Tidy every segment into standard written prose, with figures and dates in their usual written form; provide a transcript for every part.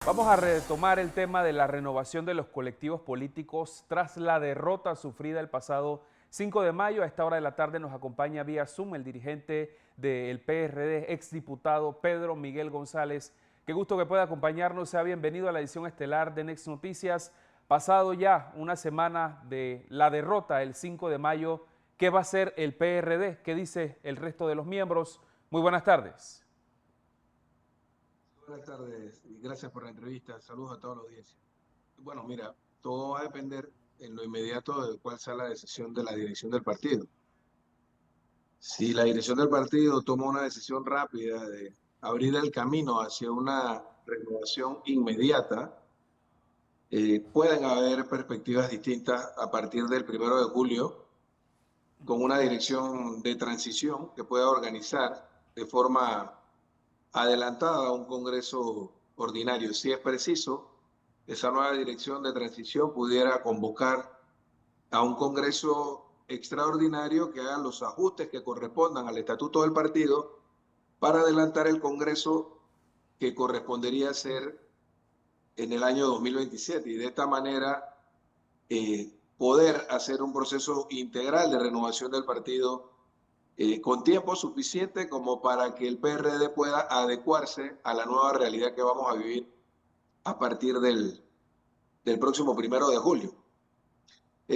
Vamos a retomar el tema de la renovación de los colectivos políticos tras la derrota sufrida el pasado 5 de mayo. A esta hora de la tarde nos acompaña vía Zoom el dirigente del PRD, exdiputado Pedro Miguel González. Qué gusto que pueda acompañarnos. Sea bienvenido a la edición estelar de Next Noticias. Pasado ya una semana de la derrota el 5 de mayo, ¿qué va a hacer el PRD? ¿Qué dice el resto de los miembros? Muy buenas tardes. Buenas tardes y gracias por la entrevista. Saludos a toda la audiencia. Bueno, mira, todo va a depender en lo inmediato de cuál sea la decisión de la dirección del partido. Si la dirección del partido toma una decisión rápida de abrir el camino hacia una renovación inmediata, pueden haber perspectivas distintas a partir del 1 de julio, con una dirección de transición que pueda organizar de forma adelantada un congreso ordinario. Si es preciso, esa nueva dirección de transición pudiera convocar a un congreso extraordinario que haga los ajustes que correspondan al estatuto del partido para adelantar el congreso que correspondería ser en el año 2027 y de esta manera poder hacer un proceso integral de renovación del partido con tiempo suficiente como para que el PRD pueda adecuarse a la nueva realidad que vamos a vivir a partir del próximo 1 de julio.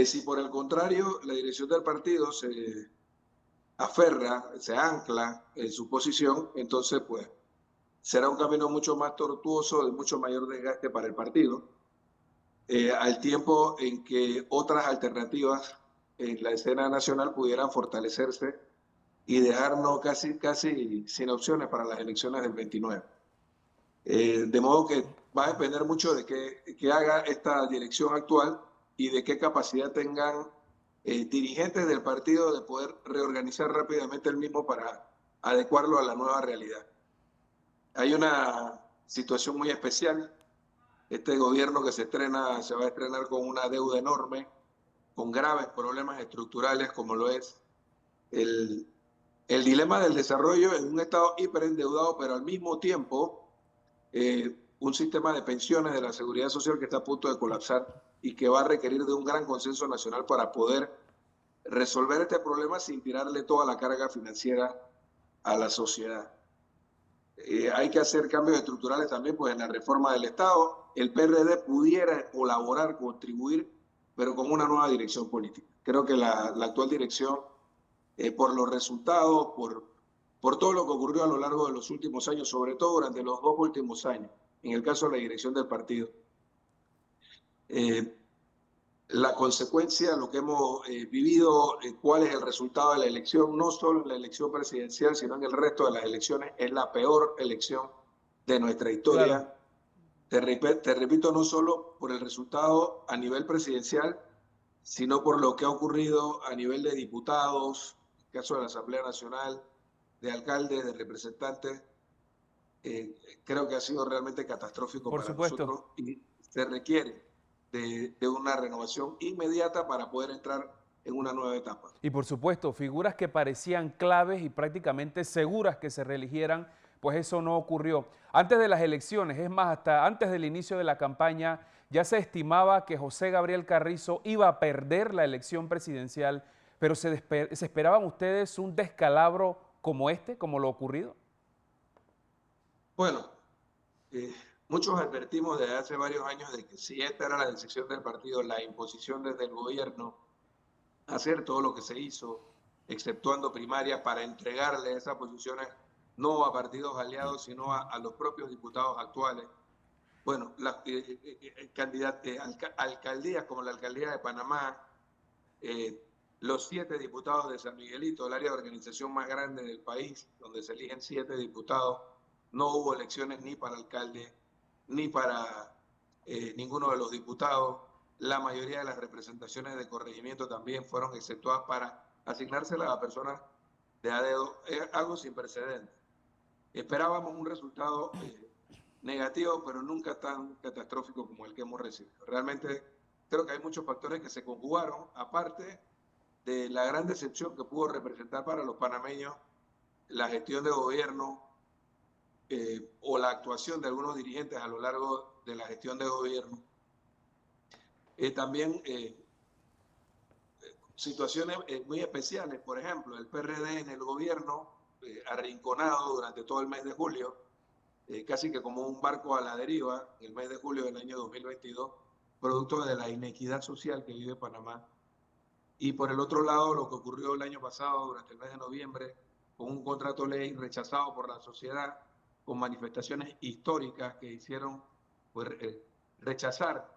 Si por el contrario la dirección del partido se aferra, se ancla en su posición, entonces pues será un camino mucho más tortuoso, de mucho mayor desgaste para el partido, al tiempo en que otras alternativas en la escena nacional pudieran fortalecerse y dejarnos casi sin opciones para las elecciones del 29. De modo que va a depender mucho de que haga esta dirección actual y de qué capacidad tengan dirigentes del partido de poder reorganizar rápidamente el mismo para adecuarlo a la nueva realidad. Hay una situación muy especial. Este gobierno que se va a estrenar con una deuda enorme, con graves problemas estructurales como lo es el dilema del desarrollo en un estado hiperendeudado, pero al mismo tiempo un sistema de pensiones de la seguridad social que está a punto de colapsar y que va a requerir de un gran consenso nacional para poder resolver este problema sin tirarle toda la carga financiera a la sociedad. Hay que hacer cambios estructurales también, pues en la reforma del Estado el PRD pudiera colaborar, contribuir, pero con una nueva dirección política. Creo que la actual dirección, por los resultados, por todo lo que ocurrió a lo largo de los últimos años, sobre todo durante los 2 últimos años, en el caso de la dirección del partido. La consecuencia, lo que hemos vivido, cuál es el resultado de la elección, no solo en la elección presidencial, sino en el resto de las elecciones, es la peor elección de nuestra Claro. historia. Te repito, no solo por el resultado a nivel presidencial, sino por lo que ha ocurrido a nivel de diputados, en el caso de la Asamblea Nacional, de alcaldes, de representantes. Creo que ha sido realmente catastrófico Por para supuesto. nosotros y se requiere de una renovación inmediata para poder entrar en una nueva etapa. Y por supuesto, figuras que parecían claves y prácticamente seguras que se reeligieran, pues eso no ocurrió. Antes de las elecciones, es más, hasta antes del inicio de la campaña, ya se estimaba que José Gabriel Carrizo iba a perder la elección presidencial, pero ¿se esperaban ustedes un descalabro como este, como lo ocurrido? Bueno, eh, muchos advertimos desde hace varios años de que si esta era la decisión del partido, la imposición desde el gobierno, hacer todo lo que se hizo, exceptuando primarias, para entregarle esas posiciones no a partidos aliados, sino a los propios diputados actuales. Bueno, las alcaldías como la alcaldía de Panamá, los 7 diputados de San Miguelito, el área de organización más grande del país, donde se eligen 7 diputados, no hubo elecciones ni para alcalde, ni para ninguno de los diputados. La mayoría de las representaciones de corregimiento también fueron exceptuadas para asignárselas a personas de a dedo, algo sin precedentes. Esperábamos un resultado negativo, pero nunca tan catastrófico como el que hemos recibido. Realmente creo que hay muchos factores que se conjugaron, aparte de la gran decepción que pudo representar para los panameños la gestión de gobierno o la actuación de algunos dirigentes a lo largo de la gestión de gobierno. También situaciones muy especiales, por ejemplo, el PRD en el gobierno, arrinconado durante todo el mes de julio, casi que como un barco a la deriva, el mes de julio del año 2022, producto de la inequidad social que vive Panamá. Y por el otro lado, lo que ocurrió el año pasado, durante el mes de noviembre, con un contrato ley rechazado por la sociedad, con manifestaciones históricas que hicieron pues, rechazar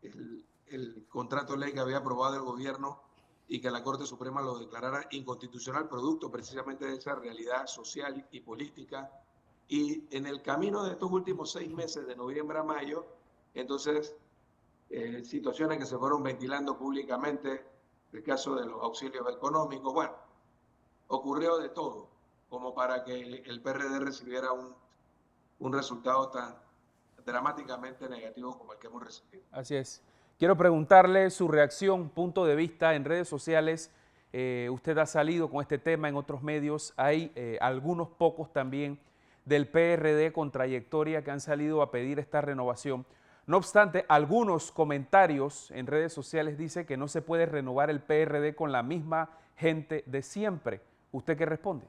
el contrato ley que había aprobado el gobierno y que la Corte Suprema lo declarara inconstitucional, producto precisamente de esa realidad social y política. Y en el camino de estos últimos 6 meses, de noviembre a mayo, entonces, situaciones que se fueron ventilando públicamente, el caso de los auxilios económicos, bueno, ocurrió de todo, como para que el PRD recibiera un resultado tan dramáticamente negativo como el que hemos recibido. Así es. Quiero preguntarle su reacción, punto de vista en redes sociales. Usted ha salido con este tema en otros medios. Hay algunos pocos también del PRD con trayectoria que han salido a pedir esta renovación. No obstante, algunos comentarios en redes sociales dicen que no se puede renovar el PRD con la misma gente de siempre. ¿Usted qué responde?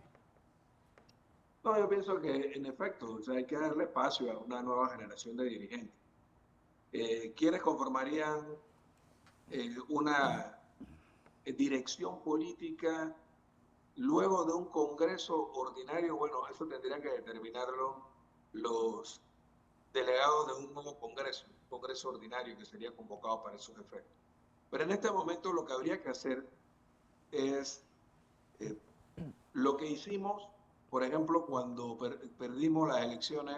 No, yo pienso que en efecto, o sea, hay que darle espacio a una nueva generación de dirigentes. ¿Quiénes conformarían una dirección política luego de un congreso ordinario? Bueno, eso tendrían que determinarlo los delegados de un nuevo congreso ordinario que sería convocado para esos efectos. Pero en este momento lo que habría que hacer es lo que hicimos, por ejemplo, cuando perdimos las elecciones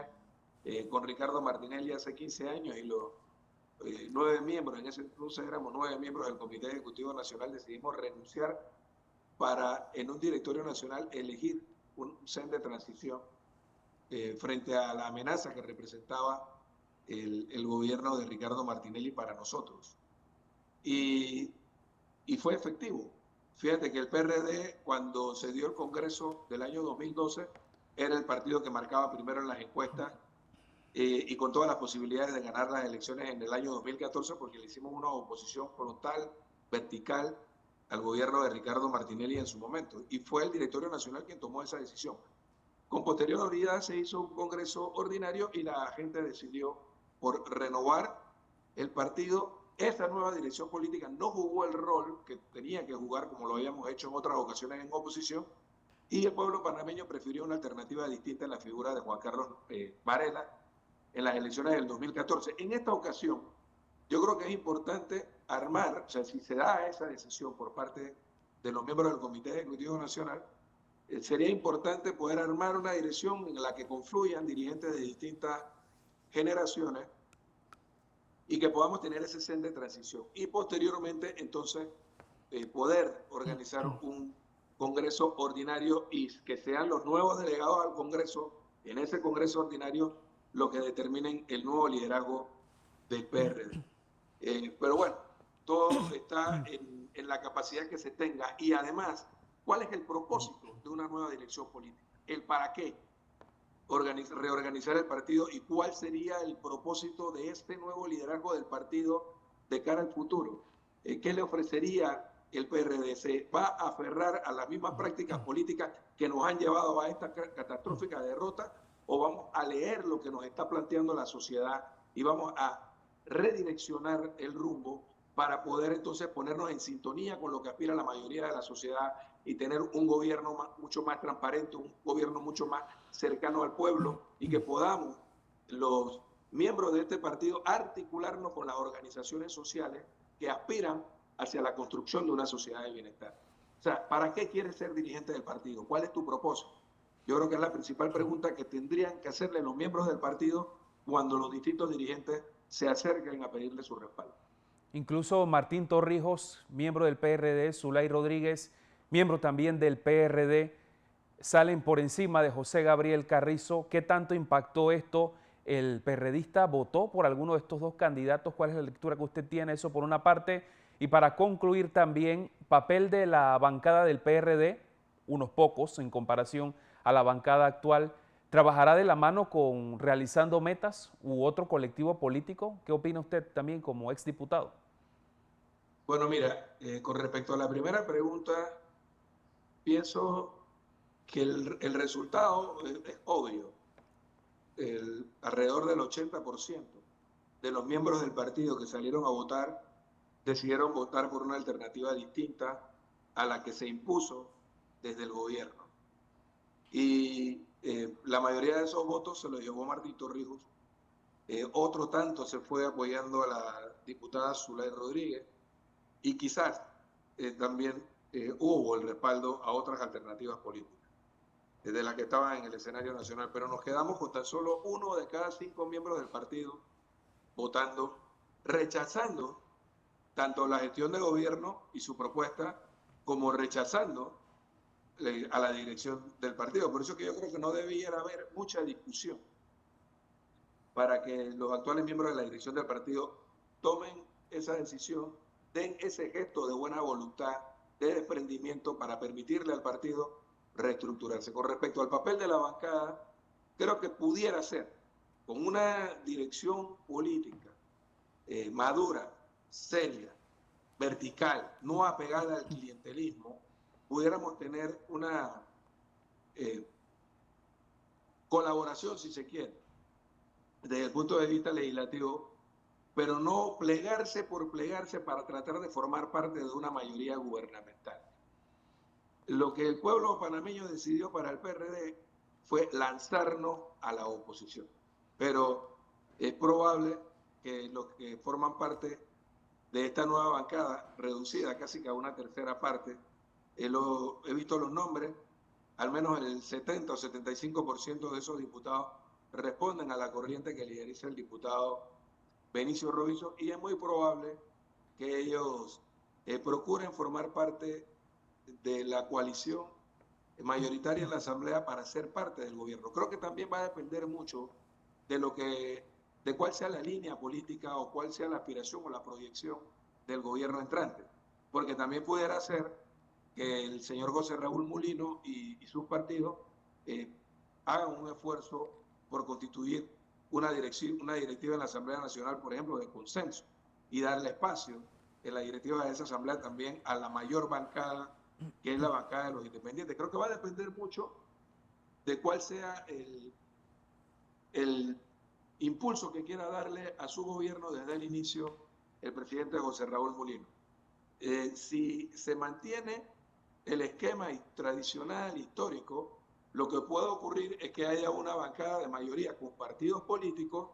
con Ricardo Martinelli hace 15 años y los 9 miembros, en ese entonces éramos 9 miembros del Comité Ejecutivo Nacional, decidimos renunciar para en un directorio nacional elegir un CEN de transición frente a la amenaza que representaba el gobierno de Ricardo Martinelli para nosotros. Y fue efectivo. Fíjate que el PRD, cuando se dio el Congreso del año 2012, era el partido que marcaba primero en las encuestas y con todas las posibilidades de ganar las elecciones en el año 2014, porque le hicimos una oposición frontal, vertical, al gobierno de Ricardo Martinelli en su momento. Y fue el Directorio Nacional quien tomó esa decisión. Con posterioridad se hizo un Congreso ordinario y la gente decidió por renovar el partido. Esa nueva dirección política no jugó el rol que tenía que jugar, como lo habíamos hecho en otras ocasiones en oposición, y el pueblo panameño prefirió una alternativa distinta en la figura de Juan Carlos Varela en las elecciones del 2014. En esta ocasión, yo creo que es importante armar, o sea, si se da esa decisión por parte de los miembros del Comité Ejecutivo Nacional, sería importante poder armar una dirección en la que confluyan dirigentes de distintas generaciones y que podamos tener ese CEN de transición. Y posteriormente, entonces, poder organizar un congreso ordinario y que sean los nuevos delegados al congreso, en ese congreso ordinario, lo que determinen el nuevo liderazgo del PRD. Pero bueno, todo está en la capacidad que se tenga y además, ¿cuál es el propósito de una nueva dirección política? ¿El para qué? Reorganizar el partido y cuál sería el propósito de este nuevo liderazgo del partido de cara al futuro. ¿Qué le ofrecería el PRD? ¿Se va a aferrar a las mismas prácticas políticas que nos han llevado a esta catastrófica derrota o vamos a leer lo que nos está planteando la sociedad y vamos a redireccionar el rumbo para poder entonces ponernos en sintonía con lo que aspira la mayoría de la sociedad y tener un gobierno mucho más transparente, un gobierno mucho más cercano al pueblo y que podamos los miembros de este partido articularnos con las organizaciones sociales que aspiran hacia la construcción de una sociedad de bienestar. O sea, ¿para qué quieres ser dirigente del partido? ¿Cuál es tu propósito? Yo creo que es la principal pregunta que tendrían que hacerle los miembros del partido cuando los distintos dirigentes se acerquen a pedirle su respaldo. Incluso Martín Torrijos, miembro del PRD, Zulay Rodríguez, miembro también del PRD, salen por encima de José Gabriel Carrizo. ¿Qué tanto impactó esto? ¿El PRDista votó por alguno de estos dos candidatos? ¿Cuál es la lectura que usted tiene? Eso por una parte. Y para concluir también, papel de la bancada del PRD, unos pocos en comparación a la bancada actual, ¿Trabajará de la mano con Realizando Metas u otro colectivo político? ¿Qué opina usted también como exdiputado? Bueno, mira, con respecto a la primera pregunta, pienso que el resultado es obvio. Alrededor del 80% de los miembros del partido que salieron a votar decidieron votar por una alternativa distinta a la que se impuso desde el gobierno. Y la mayoría de esos votos se los llevó Martín Torrijos. Otro tanto se fue apoyando a la diputada Zulay Rodríguez y quizás también hubo el respaldo a otras alternativas políticas de las que estaban en el escenario nacional, pero nos quedamos con tan solo 1 de cada 5 miembros del partido votando, rechazando tanto la gestión de gobierno y su propuesta, como rechazando a la dirección del partido. Por eso que yo creo que no debiera haber mucha discusión para que los actuales miembros de la dirección del partido tomen esa decisión, den ese gesto de buena voluntad, de desprendimiento para permitirle al partido reestructurarse. Con respecto al papel de la bancada, creo que pudiera ser, con una dirección política madura, seria, vertical, no apegada al clientelismo, pudiéramos tener una colaboración, si se quiere, desde el punto de vista legislativo, pero no plegarse por plegarse para tratar de formar parte de una mayoría gubernamental. Lo que el pueblo panameño decidió para el PRD fue lanzarnos a la oposición, pero es probable que los que forman parte de esta nueva bancada, reducida casi que a una tercera parte, he visto los nombres, al menos el 70 o 75% de esos diputados responden a la corriente que lideriza el diputado Benicio Robinson, y es muy probable que ellos procuren formar parte de la coalición mayoritaria en la Asamblea para ser parte del gobierno. Creo que también va a depender mucho de cuál sea la línea política o cuál sea la aspiración o la proyección del gobierno entrante, porque también pudiera ser que el señor José Raúl Mulino y sus partidos hagan un esfuerzo por constituir una directiva en la Asamblea Nacional, por ejemplo, de consenso, y darle espacio en la directiva de esa Asamblea también a la mayor bancada, que es la bancada de los independientes. Creo que va a depender mucho de cuál sea el impulso que quiera darle a su gobierno desde el inicio el presidente José Raúl Mulino. Si se mantiene el esquema tradicional, histórico, lo que puede ocurrir es que haya una bancada de mayoría con partidos políticos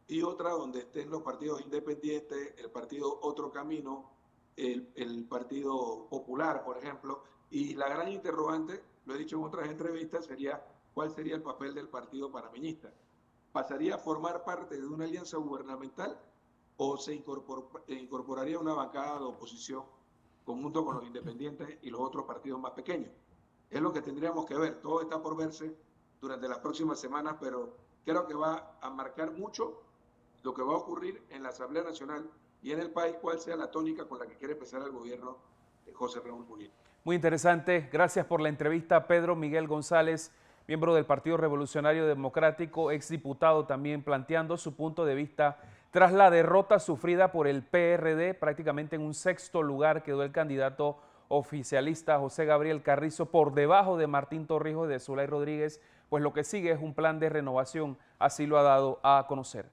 y otra donde estén los partidos independientes, el partido Otro Camino, el Partido Popular, por ejemplo, y la gran interrogante, lo he dicho en otras entrevistas, sería cuál sería el papel del partido panameñista. ¿Pasaría a formar parte de una alianza gubernamental o se incorporaría a una bancada de oposición conjunto con los independientes y los otros partidos más pequeños? Es lo que tendríamos que ver. Todo está por verse durante las próximas semanas, pero creo que va a marcar mucho lo que va a ocurrir en la Asamblea Nacional y en el país, cuál sea la tónica con la que quiere empezar el gobierno de José Raúl Mulino. Muy interesante. Gracias por la entrevista, Pedro Miguel González, miembro del Partido Revolucionario Democrático, exdiputado también, planteando su punto de vista tras la derrota sufrida por el PRD. Prácticamente en un sexto lugar quedó el candidato oficialista José Gabriel Carrizo, por debajo de Martín Torrijos y de Zulay Rodríguez. Pues lo que sigue es un plan de renovación, así lo ha dado a conocer.